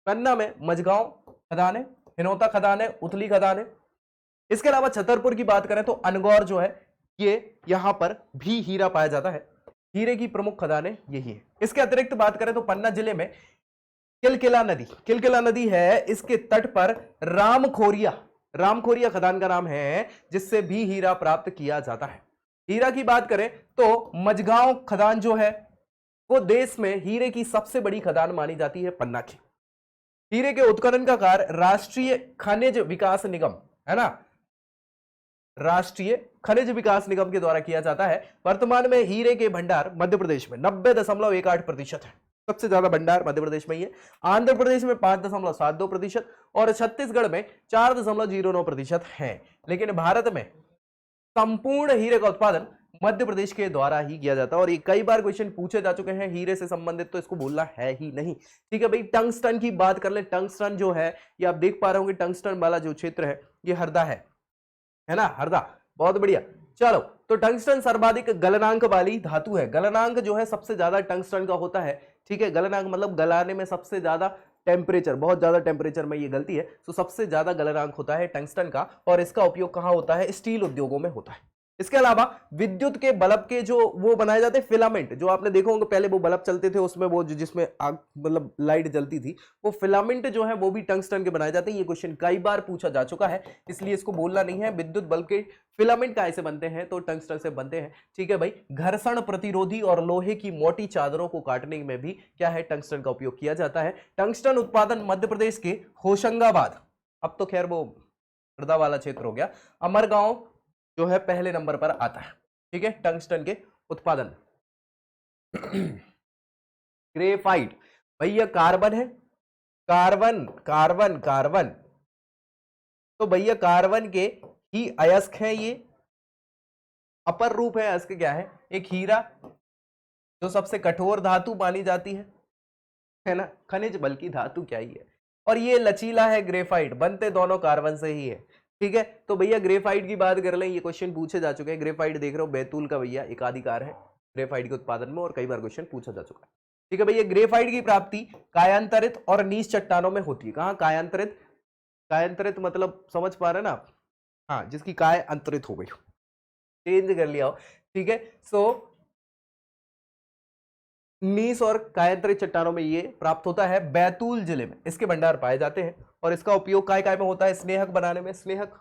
पन्ना में मझगांव खदान है, हिनौता खदान है, उथली खदान है। इसके अलावा छतरपुर की बात करें तो अनगौर जो है, ये यहां पर भी हीरा पाया जाता है। हीरे की प्रमुख खदानें यही है। इसके अतिरिक्त बात करें तो पन्ना जिले में किलकिला नदी, किलकिला नदी है, इसके तट पर रामखोरिया, रामखोरिया खदान का नाम है, जिससे भी हीरा प्राप्त किया जाता है। हीरा की बात करें तो मझगांव खदान जो है वो देश में हीरे की सबसे बड़ी खदान मानी जाती है, पन्ना की। हीरे के उत्खनन का कार्य राष्ट्रीय खनिज विकास निगम, है ना, राष्ट्रीय खनिज विकास निगम के द्वारा किया जाता है। वर्तमान में हीरे के भंडार मध्य प्रदेश में 90.18% है, सबसे ज्यादा भंडार मध्य प्रदेश में ही है। आंध्र प्रदेश में 5.72% और छत्तीसगढ़ में 4.09% है। लेकिन भारत में संपूर्ण हीरे का उत्पादन मध्य प्रदेश के द्वारा ही किया जाता है। और ये कई बार क्वेश्चन पूछे जा चुके हैं हीरे से संबंधित, तो इसको बोलना है ही नहीं। ठीक है भाई, टंगस्टन की बात कर ले। टंगस्टन जो है, ये आप देख पा रहे होंगे, टंगस्टन वाला जो क्षेत्र है ये हरदा है ना, हरदा, बहुत बढ़िया। चलो, तो टंगस्टन सर्वाधिक गलनांक वाली धातु है। गलनांक जो है सबसे ज्यादा टंगस्टन का होता है। ठीक है, गलनांक मतलब गलाने में सबसे ज्यादा टेम्परेचर, बहुत ज्यादा टेम्परेचर में ये गलती है, तो सबसे ज्यादा गलनांक होता है टंगस्टन का। और इसका उपयोग कहां होता है? स्टील उद्योगों में होता है। इसके अलावा विद्युत के बल्ब के जो वो बनाए जाते हैं फिलामेंट, जो आपने देखा होंगे पहले वो बल्ब चलते थे, उसमें वो जिसमें आग मतलब लाइट जलती थी, वो फिलामेंट जो है वो भी टंगस्टन के बनाए जाते हैं। ये क्वेश्चन कई बार पूछा जा चुका है, इसलिए इसको बोलना नहीं है। विद्युत बल्ब के फिलामेंट कैसे बनते हैं? तो टंगस्टन से बनते हैं। ठीक है भाई, घर्षण प्रतिरोधी और लोहे की मोटी चादरों को काटने में भी क्या है? टंगस्टन का उपयोग किया जाता है। टंगस्टन उत्पादन मध्य प्रदेश के होशंगाबाद, अब तो खैर वो हरदा वाला क्षेत्र हो गया, अमरगांव जो है पहले नंबर पर आता है। ठीक है, टंगस्टन के उत्पादन। ग्रेफाइट, भैया कार्बन है, कार्बन कार्बन कार्बन, तो भैया कार्बन के ही अयस्क है ये, अपर रूप है अयस्क क्या है? एक हीरा, जो सबसे कठोर धातु मानी जाती है ना, खनिज बल्कि धातु क्या ही है। और ये लचीला है ग्रेफाइट, बनते दोनों कार्बन से ही है। ठीक है, तो भैया ग्रेफाइट की बात कर लें, ये क्वेश्चन पूछे जा चुके हैं। ग्रेफाइट देख रहे हो, बैतूल का भैया एकाधिकार है ग्रेफाइट के उत्पादन में, और कई बार क्वेश्चन पूछा जा चुका है। ठीक है भैया, ग्रेफाइट की प्राप्ति कायांतरित और नीच चट्टानों में होती है। कहां? कायांतरित, कायांतरित मतलब समझ पा रहे हैं ना आप? हाँ, जिसकी काय अंतरित हो गई, चेंज कर लिया हो। ठीक है, सो नीस और कायांतरित चट्टानों में ये प्राप्त होता है। बैतूल जिले में इसके भंडार पाए जाते हैं और इसका उपयोग काय काय में होता है? स्नेहक बनाने में, स्नेहक,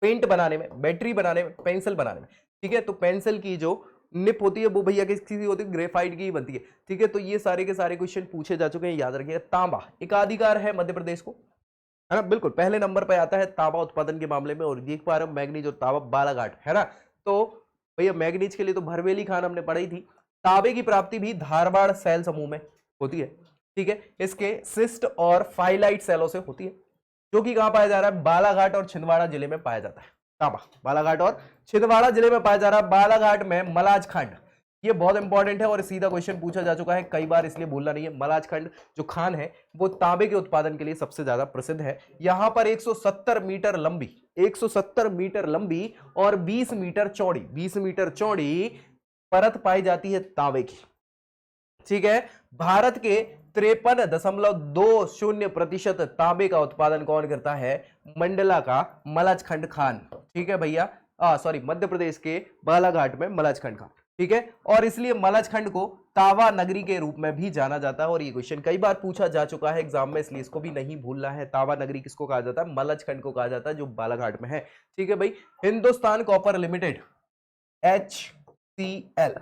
पेंट बनाने में, बैटरी बनाने में, पेंसिल बनाने में। ठीक है, तो पेंसिल की जो निप होती है वो भैया किसकी होती है? ग्रेफाइट की ही बनती है। ठीक है, तो ये सारे के सारे क्वेश्चन पूछे जा चुके हैं, याद रखिएगा। तांबा एकाधिकार है मध्य प्रदेश को, है ना, बिल्कुल पहले नंबर पर आता है तांबा उत्पादन के मामले में। और देख पा रहे हो मैग्नीज और तांबा बालाघाट, है ना, तो भैया मैग्नीज के लिए तो भरवेली खान हमने पढ़ी थी। तांबे की प्राप्ति भी धारवाड़ सेल समूह में होती है। ठीक है, इसके सिस्ट और फाइलाइट सेलों से होती है। जो कि कहां पाया जा रहा है, बालाघाट और छिंदवाड़ा जिले में पाया जाता है तांबा। बालाघाट और छिंदवाड़ा जिले में पाया जा रहा है। बालाघाट में मलाज खंड, ये बहुत इंपॉर्टेंट है और सीधा क्वेश्चन पूछा जा चुका है कई बार, इसलिए भूलना नहीं है। मलाज खंड जो खान है वो तांबे के उत्पादन के लिए सबसे ज्यादा प्रसिद्ध है। यहां पर 170 मीटर लंबी, 170 मीटर लंबी और 20 मीटर चौड़ी, 20 मीटर चौड़ी परत पाई जाती है तांबे की। ठीक है, भारत के 53.20% तांबे का उत्पादन कौन करता है, मंडला का मलाजखंड खान। ठीक है भैया, सॉरी, मध्य प्रदेश के बालाघाट में मलाजखंड खान। ठीक है, और इसलिए मलाजखंड को तावा नगरी के रूप में भी जाना जाता है और ये क्वेश्चन कई बार पूछा जा चुका है एग्जाम में, इसलिए इसको भी नहीं भूलना है। तावा नगरी किसको कहा जाता है, मलाजखंड को कहा जाता है जो बालाघाट में है। ठीक है भाई, Hindustan copper limited HCL,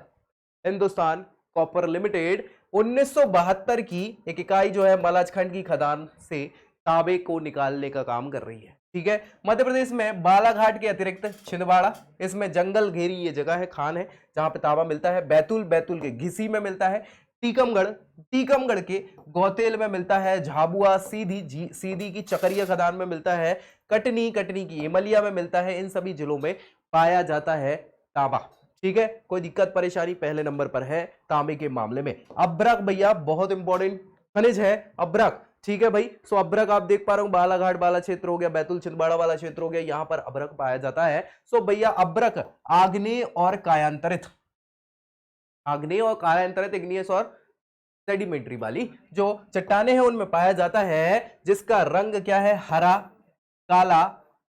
Hindustan copper limited 1972 की एक इकाई जो है मलाजखंड की खदान से तांबे को निकालने का काम कर रही है। ठीक है, मध्य प्रदेश में बालाघाट के अतिरिक्त छिंदवाड़ा, इसमें जंगल घेरी ये जगह है, खान है जहां पे तांबा मिलता है। बैतूल, बैतूल के घिसी में मिलता है। टीकमगढ़, टीकमगढ़ के गौतेल में मिलता है। झाबुआ, सीधी, सीधी की चकरिया खदान में मिलता है। कटनी, कटनी की इमलिया में मिलता है। इन सभी जिलों में पाया जाता है तांबा। ठीक है, कोई दिक्कत परेशानी, पहले नंबर पर है तांबे के मामले में। अब्रक भैया बहुत इंपॉर्टेंट खनिज है अब्रक। ठीक है भाई, सो अब्रक आप देख पा रहे हो, बालाघाट वाला क्षेत्र हो गया, बैतूल छिंदवाड़ा वाला क्षेत्र हो गया, यहां पर अब्रक पाया जाता है। सो भैया अब्रक आग्नेय और कायांतरित, आग्नेय और कायांतरित, इग्नियस और सेडिमेंट्री वाली जो चट्टाने हैं उनमें पाया जाता है, जिसका रंग क्या है, हरा, काला,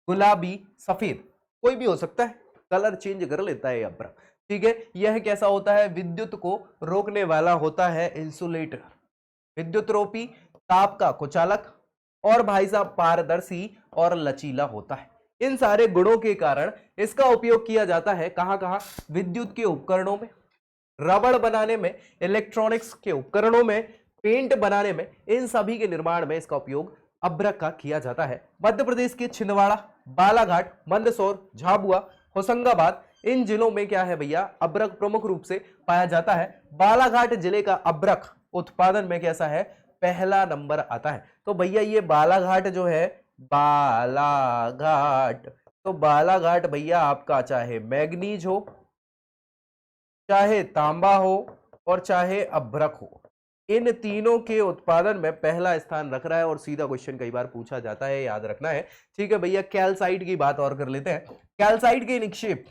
गुलाबी, सफेद, कोई भी हो सकता है, कलर चेंज कर लेता है अब्रक। ठीक है, यह कैसा होता है, विद्युत को रोकने वाला होता है, इंसुलेटर, विद्युत रोपी, ताप का कुचालक और भाई साहब पारदर्शी और लचीला होता है। इन सारे गुणों के कारण इसका उपयोग किया जाता है कहां कहां, विद्युत के उपकरणों में, रबड़ बनाने में, इलेक्ट्रॉनिक्स के उपकरणों में, पेंट बनाने में, इन सभी के निर्माण में इसका उपयोग अब्रक का किया जाता है। मध्य प्रदेश के छिंदवाड़ा, बालाघाट, मंदसौर, झाबुआ, होशंगाबाद, इन जिलों में क्या है भैया, अब्रक प्रमुख रूप से पाया जाता है। बालाघाट जिले का अब्रक उत्पादन में कैसा है, पहला नंबर आता है। तो भैया ये बालाघाट जो है, बालाघाट, तो बालाघाट भैया आपका चाहे मैग्नीज हो, चाहे तांबा हो और चाहे अब्रक हो, इन तीनों के उत्पादन में पहला स्थान रख रहा है और सीधा क्वेश्चन कई बार पूछा जाता है, याद रखना है। ठीक है भैया, कैल्साइट की बात और कर लेते हैं। कैल्साइट के निक्षेप,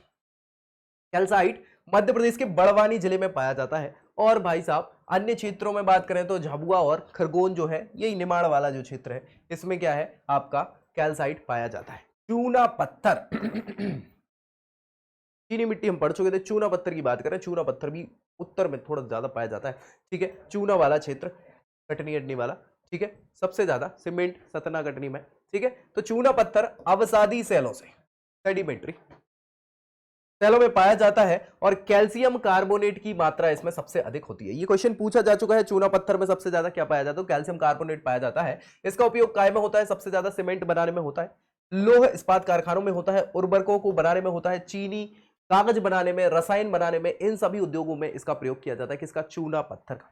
कैल्साइट मध्य प्रदेश के बड़वानी जिले में पाया जाता है। और भाई साहब अन्य क्षेत्रों में बात करें तो झाबुआ और खरगोन जो है, यही निमाड़ वाला जो क्षेत्र है, इसमें क्या है आपका कैल्साइट पाया जाता है। चूना पत्थर चीनी मिट्टी हम पढ़ चुके थे, चूना पत्थर की बात करें, चूना पत्थर भी उत्तर में थोड़ा ज्यादा पाया जाता है। ठीक है, चूना वाला क्षेत्र, कटनी अटनी वाला, ठीक है, सबसे ज्यादा सीमेंट सतना कटनी में। ठीक है, तो चूना पत्थर अवसादी सेलों से, सेडिमेंट्री सेलों में पाया जाता है और कैल्शियम कार्बोनेट की मात्रा इसमें सबसे अधिक होती है। ये क्वेश्चन पूछा जा चुका है, चूना पत्थर में सबसे ज्यादा क्या पाया जाता है, कैल्शियम कार्बोनेट पाया जाता है। इसका उपयोग काय में होता है, सबसे ज्यादा सीमेंट बनाने में होता है, लोह इस्पात कारखानों में होता है, उर्वरकों को बनाने में होता है, चीनी, कागज बनाने में, रसायन बनाने में, इन सभी उद्योगों में इसका प्रयोग किया जाता है। किसका, चूना पत्थर का।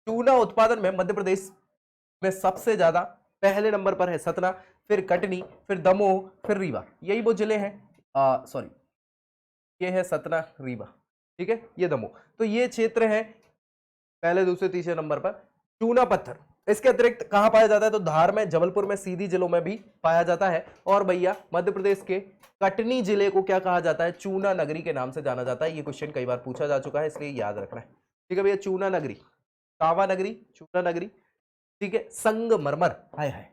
चूना उत्पादन में मध्य प्रदेश में सबसे ज्यादा पहले नंबर पर है सतना, फिर कटनी, फिर दमोह, फिर रीवा, यही वो जिले हैं। सॉरी, ये है सतना, रीवा, ठीक है, ये दमोह, तो ये क्षेत्र है पहले, दूसरे, तीसरे नंबर पर चूना पत्थर। इसके अतिरिक्त कहां पाया जाता है, तो धार में, जबलपुर में, सीधी जिलों में भी पाया जाता है। और भैया मध्य प्रदेश के कटनी जिले को क्या कहा जाता है, चूना नगरी के नाम से जाना जाता है। ये क्वेश्चन कई बार पूछा जा चुका है, इसलिए याद रखना है। ठीक है भैया, चूना नगरी, कावा नगरी, चूना नगरी। ठीक है, संगमरमर, हाय हाय,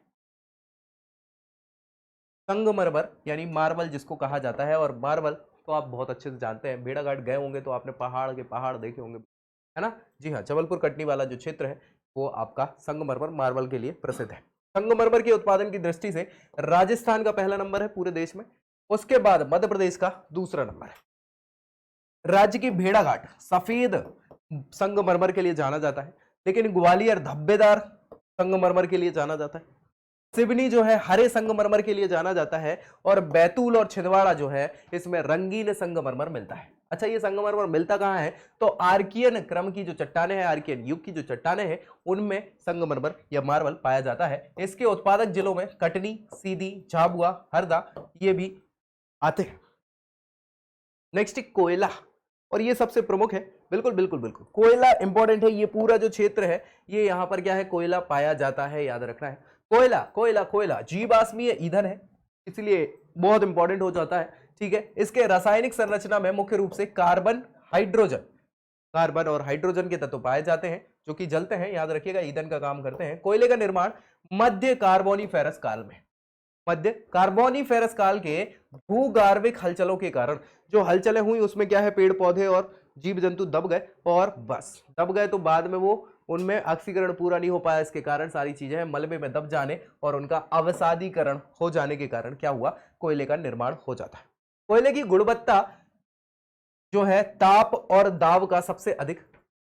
संगमरमर यानी मार्बल जिसको कहा जाता है। और मार्बल तो आप बहुत अच्छे से जानते हैं, भेड़ाघाट गए होंगे तो आपने पहाड़ के पहाड़ देखे होंगे, है ना। जी हाँ, जबलपुर कटनी वाला जो क्षेत्र है वो आपका संगमरमर मार्बल के लिए प्रसिद्ध है। संगमरमर के उत्पादन की दृष्टि से राजस्थान का पहला नंबर है पूरे देश में, उसके बाद मध्य प्रदेश का दूसरा नंबर है। राज्य की भेड़ाघाट सफेद संगमरमर के लिए जाना जाता है, लेकिन ग्वालियर धब्बेदार संगमरमर के लिए जाना जाता है। सिवनी जो है हरे संगमरमर के लिए जाना जाता है। और बैतूल और छिंदवाड़ा जो है इसमें रंगीन संगमरमर मिलता है। अच्छा, ये संगमरमर मिलता कहाँ है? तो आर्कियन क्रम की जो चट्टाने हैं, आर्कियन युग की जो चट्टाने हैं, उनमें संगमरमर या मार्बल पाया जाता है। इसके उत्पादक जिलों में कटनी, सीधी, झाबुआ, हरदा ये भी आते हैं। नेक्स्ट कोयला, और ये सबसे प्रमुख है। बिल्कुल बिल्कुल बिल्कुल, कोयला इंपॉर्टेंट है। ये पूरा जो क्षेत्र है, ये यहां पर क्या है, कोयला पाया जाता है, याद रखना है। कोयला कोयला कोयला जीवाश्मीय ईंधन है, इसलिए बहुत इंपॉर्टेंट हो जाता है। ठीक है, इसके रासायनिक संरचना में मुख्य रूप से कार्बन, हाइड्रोजन, कार्बन और हाइड्रोजन के तत्व पाए जाते हैं जो कि जलते हैं, याद रखिएगा, ईंधन का काम करते हैं। कोयले का निर्माण मध्य कार्बोनिफेरस काल में, मध्य कार्बोनिफेरस काल के भूगार्विक हलचलों के कारण जो हलचलें हुई उसमें क्या है, पेड़ पौधे और जीव जंतु दब गए, और बस दब गए तो बाद में वो उनमें ऑक्सीकरण पूरा नहीं हो पाया। इसके कारण सारी चीजें मलबे में दब जाने और उनका अवसादीकरण हो जाने के कारण क्या हुआ, कोयले का निर्माण हो जाता है। कोयले की गुणवत्ता जो है, ताप और दाब का सबसे अधिक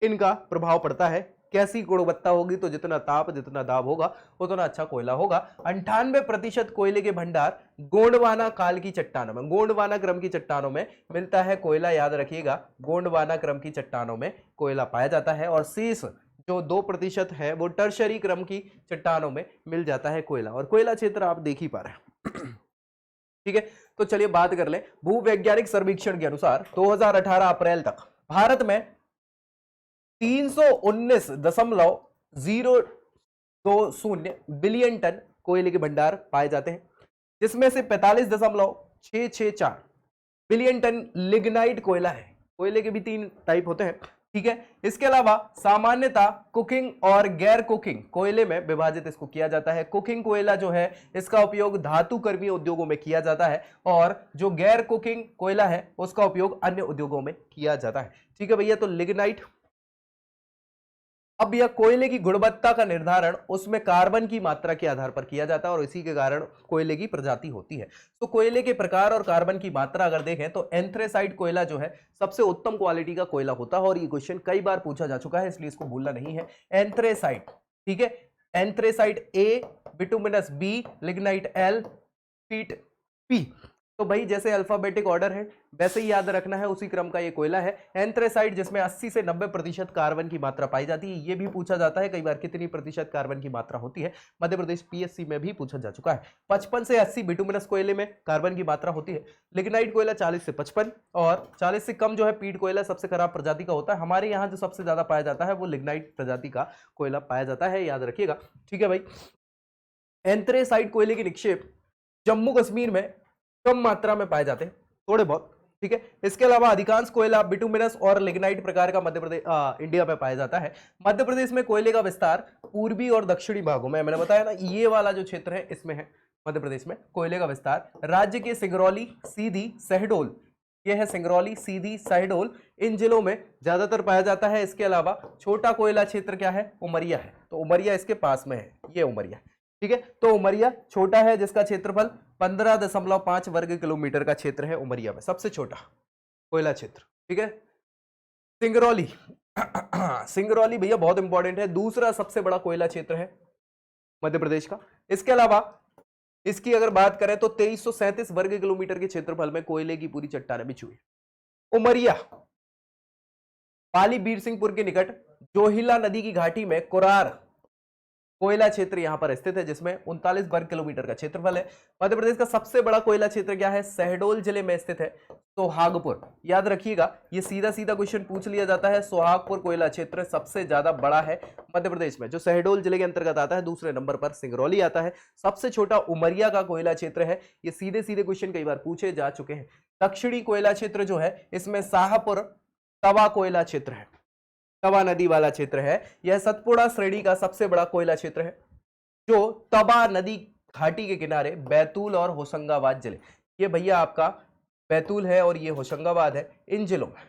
इनका प्रभाव पड़ता है। कैसी गुणवत्ता होगी, तो जितना ताप जितना दाब होगा उतना अच्छा कोयला होगा। 98% कोयले के भंडार गोंडवाना काल की चट्टानों में, गोंडवाना क्रम की चट्टानों में मिलता है कोयला, याद रखिएगा, गोंडवाना क्रम की चट्टानों में कोयला पाया जाता है। और शेष जो 2% है वो टर्शरी क्रम की चट्टानों में मिल जाता है कोयला। और कोयला क्षेत्र आप देख ही पा रहे हैं। ठीक है, तो चलिए बात कर ले। भूवैज्ञानिक सर्वेक्षण के अनुसार 2018 अप्रैल तक भारत में 319.020 बिलियन टन कोयले के भंडार पाए जाते हैं, जिसमें से 45.664 बिलियन टन लिग्नाइट कोयला है। कोयले के भी 3 टाइप होते हैं। ठीक है, इसके अलावा सामान्यतः कुकिंग और गैर कुकिंग कोयले में विभाजित इसको किया जाता है। कुकिंग कोयला जो है, इसका उपयोग धातु कर्मीय उद्योगों में किया जाता है, और जो गैर कुकिंग कोयला है उसका उपयोग अन्य उद्योगों में किया जाता है। ठीक है भैया, तो लिग्नाइट। अब यह कोयले की गुणवत्ता का निर्धारण उसमें कार्बन की मात्रा के आधार पर किया जाता है, और इसी के कारण कोयले की प्रजाति होती है। तो कोयले के प्रकार और कार्बन की मात्रा अगर देखें तो एंथ्रेसाइट कोयला जो है सबसे उत्तम क्वालिटी का कोयला होता है, और ये क्वेश्चन कई बार पूछा जा चुका है, इसलिए इसको भूलना नहीं है। एंथ्रेसाइट, ठीक है, एंथ्रेसाइट ए, बिटुमिनस बी, लिग्नाइट एल, पीट पी। तो भाई जैसे अल्फाबेटिक ऑर्डर है वैसे ही याद रखना है, उसी क्रम का ये कोयला है। एंथ्रेसाइट जिसमें 80 से 90% कार्बन की मात्रा पाई जाती है। ये भी पूछा जाता है कई बार कितनी प्रतिशत कार्बन की मात्रा होती है, मध्य प्रदेश पीएससी में भी पूछा जा चुका है। 55 से 80 बिटुमिनस कोयले में कार्बन की मात्रा होती है। लिग्नाइट कोयला 40 से 55, और 40 से कम जो है पीट कोयला सबसे खराब प्रजाति का होता है। हमारे यहाँ जो सबसे ज्यादा पाया जाता है वो लिग्नाइट प्रजाति का कोयला पाया जाता है, याद रखिएगा। ठीक है भाई, एंथ्रेसाइट कोयले के निक्षेप जम्मू कश्मीर में कम मात्रा में पाए जाते हैं, थोड़े बहुत। ठीक है, इसके अलावा अधिकांश कोयला बिटुमिनस और लिग्नाइट प्रकार का मध्य प्रदेश इंडिया में पाया जाता है। मध्य प्रदेश में कोयले का विस्तार पूर्वी और दक्षिणी भागों में, मैंने बताया ना, ये वाला जो क्षेत्र है इसमें है मध्य प्रदेश में कोयले का विस्तार। राज्य के सिंगरौली, सीधी, शहडोल, ये है सिंगरौली, सीधी, शहडोल, इन जिलों में ज्यादातर पाया जाता है। इसके अलावा छोटा कोयला क्षेत्र क्या है, उमरिया है, तो उमरिया इसके पास में है, ये उमरिया। ठीक है, तो उमरिया छोटा है, जिसका क्षेत्रफल 15.5 वर्ग किलोमीटर का क्षेत्र है उमरिया में, सबसे छोटा कोयला क्षेत्र। ठीक है, सिंगरौली सिंगरौली भैया बहुत इंपॉर्टेंट है, दूसरा सबसे बड़ा कोयला क्षेत्र है मध्य प्रदेश का। इसके अलावा इसकी अगर बात करें तो 2337 वर्ग किलोमीटर के क्षेत्रफल में कोयले की पूरी चट्टानें बिछी हुई। उमरिया पाली बीरसिंहपुर के निकट जोहिला नदी की घाटी में कुरार कोयला क्षेत्र यहां पर स्थित है, जिसमें 39 वर्ग किलोमीटर का क्षेत्रफल है। मध्य प्रदेश का सबसे बड़ा कोयला क्षेत्र क्या है, शहडोल जिले में स्थित है सोहागपुर। याद रखिएगा, ये सीधा सीधा क्वेश्चन पूछ लिया जाता है। सोहागपुर कोयला क्षेत्र सबसे ज्यादा बड़ा है मध्य प्रदेश में, जो शहडोल जिले के अंतर्गत आता है। दूसरे नंबर पर सिंगरौली आता है। सबसे छोटा उमरिया का कोयला क्षेत्र है। ये सीधे सीधे क्वेश्चन कई बार पूछे जा चुके हैं। दक्षिणी कोयला क्षेत्र जो है इसमें शाहपुर तवा कोयला क्षेत्र है, तवा नदी वाला क्षेत्र है। यह सतपुड़ा श्रेणी का सबसे बड़ा कोयला क्षेत्र है, जो तवा नदी घाटी के किनारे बैतूल और होशंगाबाद जिले, ये भैया आपका बैतूल है और ये होशंगाबाद है, इन जिलों में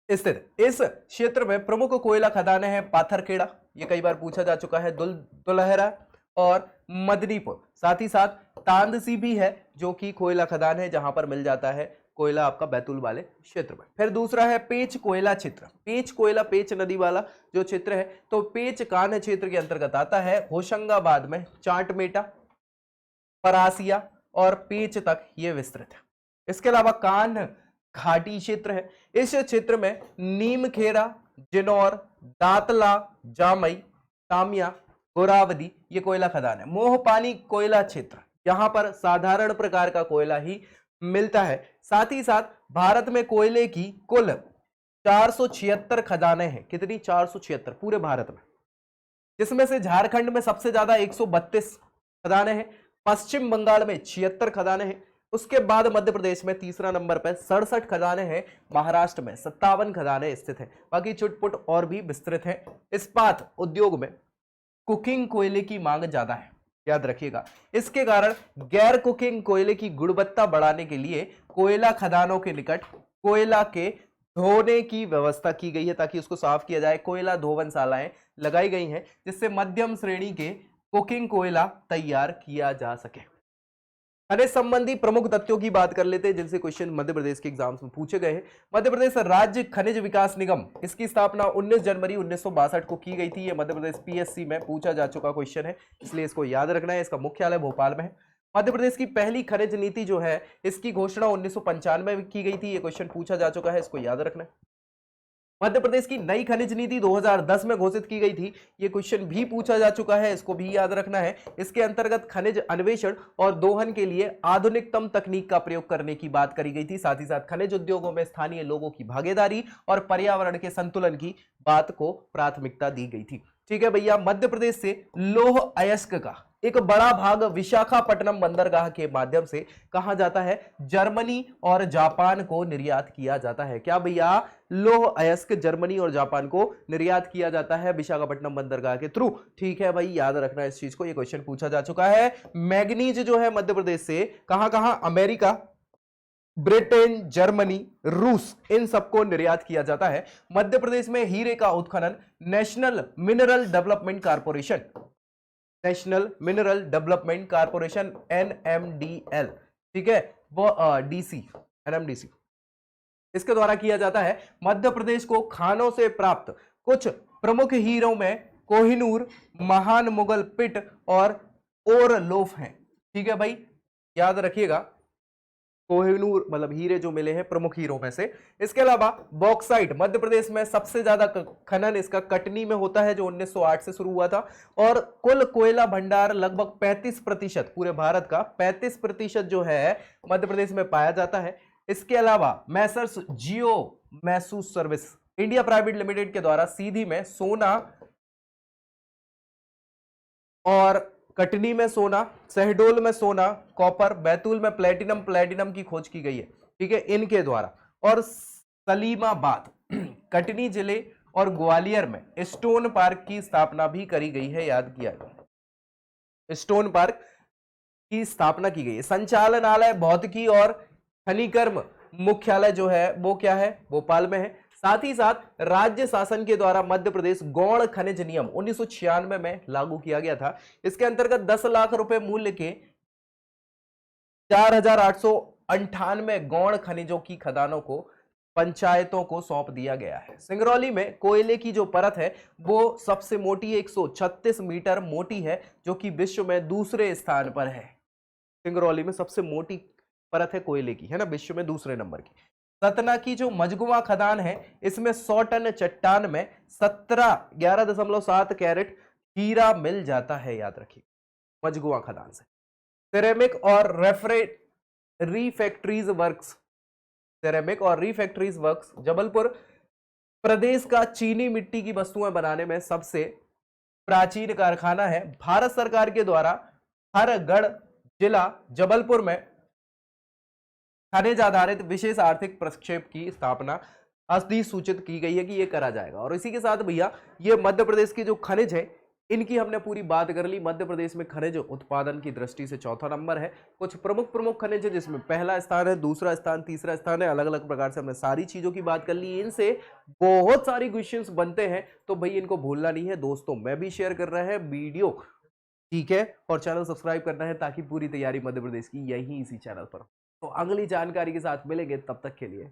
स्थित। इस क्षेत्र में प्रमुख कोयला खदानें हैं पाथरखेड़ा, ये कई बार पूछा जा चुका है, दुलहरा और मदनीपुर। साथ ही साथ तांदसी भी है, जो कि कोयला खदान है जहां पर मिल जाता है कोयला आपका बैतूल वाले क्षेत्र में। फिर दूसरा है पेच कोयला क्षेत्र। पेच कोयला पेच नदी वाला जो क्षेत्र है, तो पेच कान्ह क्षेत्र के अंतर्गत आता है। होशंगाबाद में चाटमेटा, परासिया और पेच तक ये विस्तृत है। इसके अलावा कान्ह घाटी क्षेत्र है। इस क्षेत्र में नीमखेरा, जिनौर, दांतला, जामई, तामिया, गोरावदी ये कोयला खदान है। मोहपानी कोयला क्षेत्र, यहां पर साधारण प्रकार का कोयला ही मिलता है। साथ ही साथ भारत में कोयले की कुल 476 खदानें हैं। कितनी? 476 पूरे भारत में, जिसमें से झारखंड में सबसे ज्यादा 132 खदानें हैं, पश्चिम बंगाल में 76 खदानें हैं, उसके बाद मध्य प्रदेश में तीसरा नंबर पर 67 खदानें हैं, महाराष्ट्र में 57 खदानें स्थित हैं। बाकी चुटपुट और भी विस्तृत हैं। इस्पात उद्योग में कुकिंग कोयले की मांग ज्यादा है, याद रखिएगा। इसके कारण गैर कुकिंग कोयले की गुणवत्ता बढ़ाने के लिए कोयला खदानों के निकट कोयला के धोने की व्यवस्था की गई है, ताकि उसको साफ किया जाए। कोयला धोवनशालाएं लगाई गई हैं, जिससे मध्यम श्रेणी के कुकिंग कोयला तैयार किया जा सके। खनिज संबंधी प्रमुख तथ्यों की बात कर लेते हैं, जिनसे क्वेश्चन मध्य प्रदेश के एग्जाम्स में पूछे गए हैं। मध्य प्रदेश राज्य खनिज विकास निगम, इसकी स्थापना 19 जनवरी 1962 को की गई थी। ये मध्य प्रदेश पीएससी में पूछा जा चुका क्वेश्चन है, इसलिए इसको याद रखना है। इसका मुख्यालय भोपाल में है। मध्य प्रदेश की पहली खनिज नीति जो है, इसकी घोषणा 1995 में की गई थी। ये क्वेश्चन पूछा जा चुका है, इसको याद रखना है। मध्य प्रदेश की नई खनिज नीति 2010 में घोषित की गई थी। ये क्वेश्चन भी पूछा जा चुका है, इसको भी याद रखना है। इसके अंतर्गत खनिज अन्वेषण और दोहन के लिए आधुनिकतम तकनीक का प्रयोग करने की बात करी गई थी। साथ ही साथ खनिज उद्योगों में स्थानीय लोगों की भागीदारी और पर्यावरण के संतुलन की बात को प्राथमिकता दी गई थी। ठीक है भैया। मध्य प्रदेश से लौह अयस्क का एक बड़ा भाग विशाखापट्टनम बंदरगाह के माध्यम से कहां जाता है? जर्मनी और जापान को निर्यात किया जाता है। क्या भैया? लौह अयस्क जर्मनी और जापान को निर्यात किया जाता है विशाखापट्टनम बंदरगाह के थ्रू। ठीक है भाई, याद रखना इस चीज को, ये क्वेश्चन पूछा जा चुका है। मैग्नीज जो है मध्य प्रदेश से कहां कहां? अमेरिका, ब्रिटेन, जर्मनी, रूस, इन सबको निर्यात किया जाता है। मध्य प्रदेश में हीरे का उत्खनन national mineral development corporation, national mineral development corporation NMDL, ठीक है, वो DC NMDC, इसके द्वारा किया जाता है। मध्य प्रदेश को खानों से प्राप्त कुछ प्रमुख हीरों में कोहिनूर, महान मुगल पिट और ओरलोफ हैं। ठीक है भाई, याद रखिएगा। कोहिनूर मतलब हीरे जो मिले हैं प्रमुख हीरों में से। इसके अलावा बॉक्साइट, मध्य प्रदेश में सबसे ज्यादा खनन इसका कटनी में होता है, जो 1908 से शुरू हुआ था। और कुल कोयला भंडार लगभग 35%, पूरे भारत का 35% जो है मध्य प्रदेश में पाया जाता है। इसके अलावा मैसर्स जियो मैसूस सर्विस इंडिया प्राइवेट लिमिटेड के द्वारा सीधी में सोना और कटनी में सोना, शहडोल में सोना, कॉपर, बैतूल में प्लेटिनम की खोज की गई है। ठीक है, इनके द्वारा। और सलीमाबाद, कटनी जिले और ग्वालियर में स्टोन पार्क की स्थापना भी करी गई है, याद किया जाए। स्टोन पार्क की स्थापना की गई है। संचालनालय भौतिकी और खनिकर्म मुख्यालय जो है वो क्या है? भोपाल में है। साथ ही साथ राज्य शासन के द्वारा मध्य प्रदेश गौण खनिज नियम 1996 में लागू किया गया था। इसके अंतर्गत 10 लाख रुपए मूल्य के 4898 गौण खनिजों की खदानों को पंचायतों को सौंप दिया गया है। सिंगरौली में कोयले की जो परत है वो सबसे मोटी 136 मीटर मोटी है, जो कि विश्व में दूसरे स्थान पर है। सिंगरौली में सबसे मोटी परत है कोयले की, है ना, विश्व में दूसरे नंबर की। सतना की जो मजगुआ खदान है, इसमें 100 टन चट्टान में 11.7 कैरेट हीरा मिल जाता है, याद रखिए, मजगुआ खदान से। सिरेमिक और रिफैक्ट्रीज वर्क्स, सिरेमिक और रिफैक्ट्रीज वर्क्स जबलपुर प्रदेश का चीनी मिट्टी की वस्तुएं बनाने में सबसे प्राचीन कारखाना है। भारत सरकार के द्वारा हर गढ़ जिला जबलपुर में खनिज आधारित विशेष आर्थिक प्रक्षेप की स्थापना अधिसूचित की गई है कि यह करा जाएगा। और इसी के साथ भैया ये मध्य प्रदेश की जो खनिज है इनकी हमने पूरी बात कर ली। मध्य प्रदेश में खनिज उत्पादन की दृष्टि से चौथा नंबर है। कुछ प्रमुख खनिज है जिसमें पहला स्थान है, दूसरा स्थान, तीसरा स्थान है। अलग अलग प्रकार से हमने सारी चीजों की बात कर ली। इनसे बहुत सारी क्वेश्चंस बनते हैं, तो भाई इनको भूलना नहीं है। दोस्तों में भी शेयर कर रहा है वीडियो, ठीक है, और चैनल सब्सक्राइब करना है ताकि पूरी तैयारी मध्य प्रदेश की यही इसी चैनल पर। तो अगली जानकारी के साथ मिलेंगे, तब तक के लिए